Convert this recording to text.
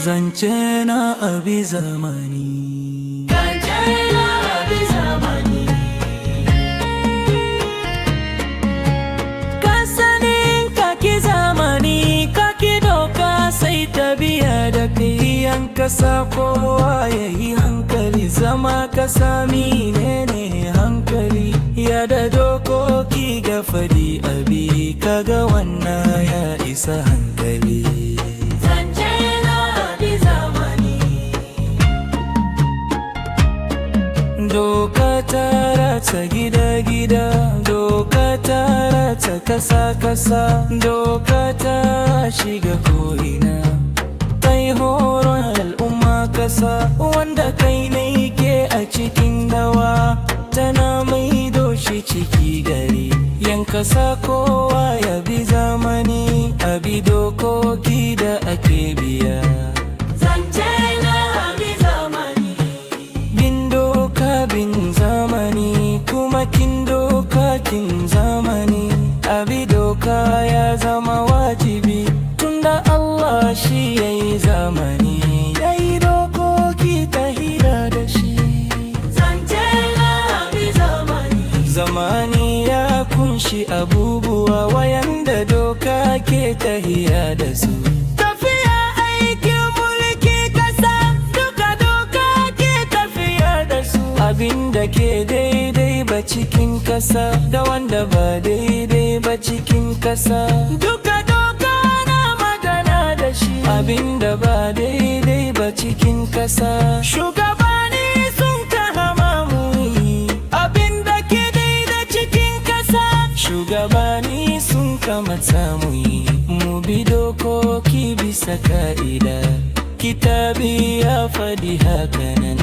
Zance na abi zamani. Zance na abi zamani. Ka sani kaki zamani, kaki doka sai tabiya da kai yan kasa kowa yayi hankali. Zama kasa menene hankali, ya da dokoki ga fadi abi, kaga wannan ya isa hankali. Doka ta rata gida-gida, doka ta rata kasa-kasa, doka ta shiga ko'ina. Tai horon al'umma kasa, wanda kai ne ke a cikin dawa, tana mai doshi ciki gari. Yan kasa kowa ya bi zamani, abi dokoki da ake biya. Bin zamani kuma kin doka kin zamani, abi doka ya zama wajibi, tunda Allah shi yayi zamani, yayi dokoki ta hira da shi. Zance na abi zamani. Zamani ya kunshi abubuwa wayanda doka ke tahiya da su. Abinda ke daidai ba cikin kasa, da wanda ba daidai ba cikin kasa, duka doka na magana da shi. Abinda ba daidai ba cikin kasa, shugabanni sun kama mu yi. Abinda ke daidai cikin kasa, shugabanni sun kamata mu yi. Mu bi dokoki bisa ka'ida, kitabi ya faɗi hakanan.